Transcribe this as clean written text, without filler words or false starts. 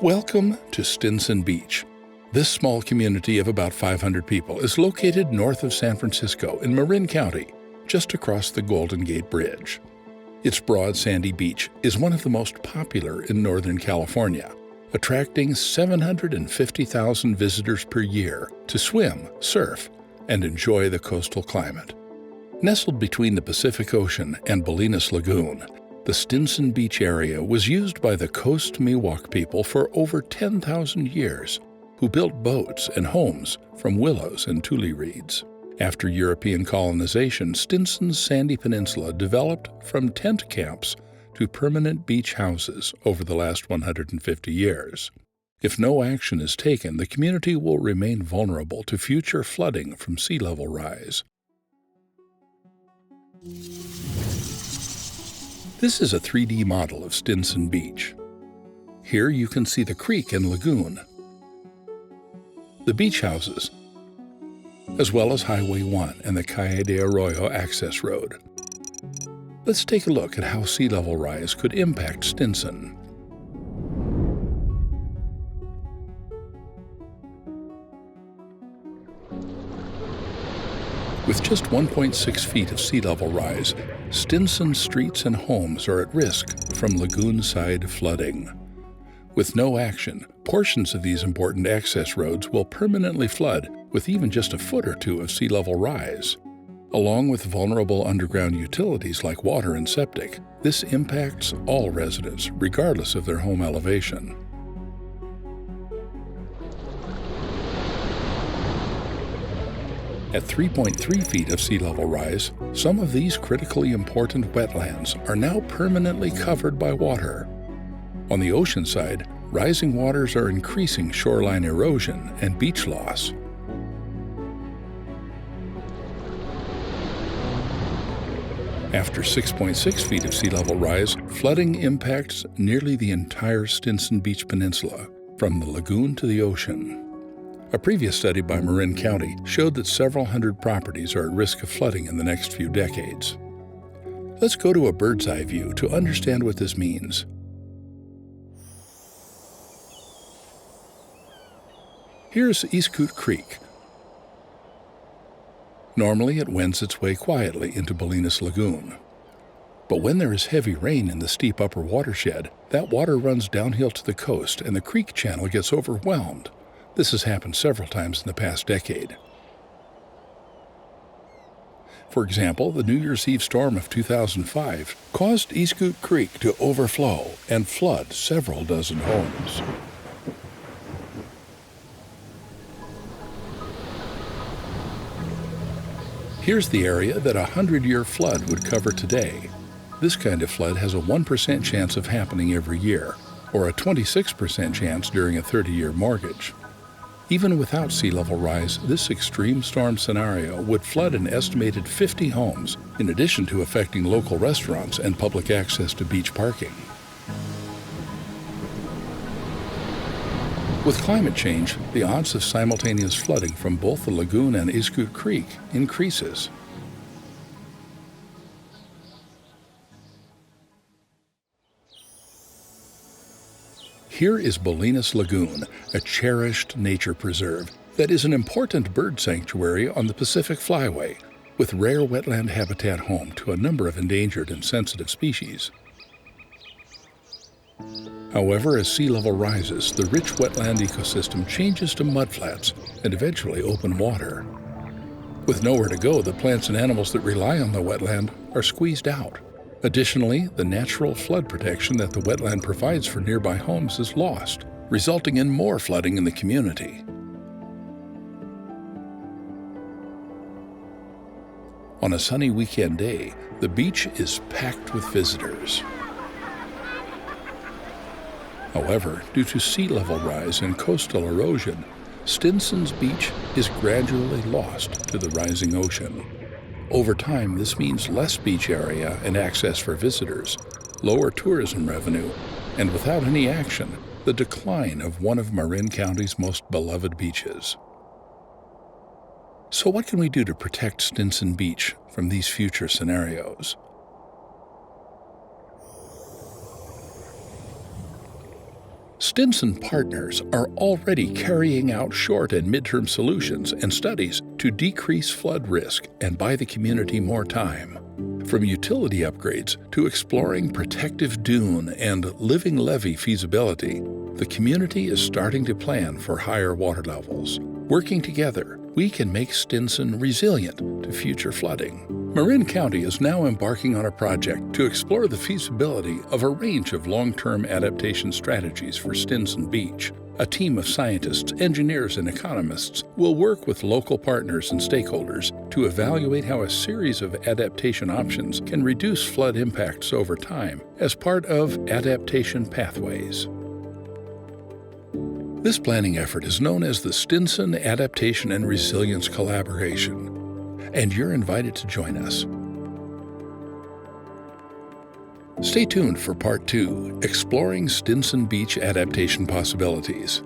Welcome to Stinson Beach. This small community of about 500 people is located north of San Francisco in Marin County, just across the Golden Gate Bridge. Its broad sandy beach is one of the most popular in Northern California, attracting 750,000 visitors per year to swim, surf, and enjoy the coastal climate. Nestled between the Pacific Ocean and Bolinas Lagoon, the Stinson Beach area was used by the Coast Miwok people for over 10,000 years, who built boats and homes from willows and tule reeds. After European colonization, Stinson's sandy peninsula developed from tent camps to permanent beach houses over the last 150 years. If no action is taken, the community will remain vulnerable to future flooding from sea level rise. This is a 3D model of Stinson Beach. Here you can see the creek and lagoon, the beach houses, as well as Highway 1 and the Calle de Arroyo access road. Let's take a look at how sea level rise could impact Stinson. With just 1.6 feet of sea level rise, Stinson's streets and homes are at risk from lagoon-side flooding. With no action, portions of these important access roads will permanently flood with even just a foot or two of sea level rise. Along with vulnerable underground utilities like water and septic, this impacts all residents, regardless of their home elevation. At 3.3 feet of sea level rise, some of these critically important wetlands are now permanently covered by water. On the ocean side, rising waters are increasing shoreline erosion and beach loss. After 6.6 feet of sea level rise, flooding impacts nearly the entire Stinson Beach Peninsula, from the lagoon to the ocean. A previous study by Marin County showed that several hundred properties are at risk of flooding in the next few decades. Let's go to a bird's eye view to understand what this means. Here's Iskut Creek. Normally it wends its way quietly into Bolinas Lagoon. But when there is heavy rain in the steep upper watershed, that water runs downhill to the coast and the creek channel gets overwhelmed. This has happened several times in the past decade. For example, the New Year's Eve storm of 2005 caused Iskut Creek to overflow and flood several dozen homes. Here's the area that a 100-year flood would cover today. This kind of flood has a 1% chance of happening every year, or a 26% chance during a 30-year mortgage. Even without sea level rise, this extreme storm scenario would flood an estimated 50 homes, in addition to affecting local restaurants and public access to beach parking. With climate change, the odds of simultaneous flooding from both the lagoon and Iskut Creek increases. Here is Bolinas Lagoon, a cherished nature preserve that is an important bird sanctuary on the Pacific Flyway, with rare wetland habitat home to a number of endangered and sensitive species. However, as sea level rises, the rich wetland ecosystem changes to mudflats and eventually open water. With nowhere to go, the plants and animals that rely on the wetland are squeezed out. Additionally, the natural flood protection that the wetland provides for nearby homes is lost, resulting in more flooding in the community. On a sunny weekend day, the beach is packed with visitors. However, due to sea level rise and coastal erosion, Stinson's Beach is gradually lost to the rising ocean. Over time, this means less beach area and access for visitors, lower tourism revenue, and without any action, the decline of one of Marin County's most beloved beaches. So what can we do to protect Stinson Beach from these future scenarios? Stinson partners are already carrying out short and midterm solutions and studies to decrease flood risk and buy the community more time. From utility upgrades to exploring protective dune and living levee feasibility, the community is starting to plan for higher water levels. Working together, we can make Stinson resilient to future flooding. Marin County is now embarking on a project to explore the feasibility of a range of long-term adaptation strategies for Stinson Beach. A team of scientists, engineers, and economists will work with local partners and stakeholders to evaluate how a series of adaptation options can reduce flood impacts over time as part of adaptation pathways. This planning effort is known as the Stinson Adaptation and Resilience Collaboration, and you're invited to join us. Stay tuned for Part 2, Exploring Stinson Beach Adaptation Possibilities.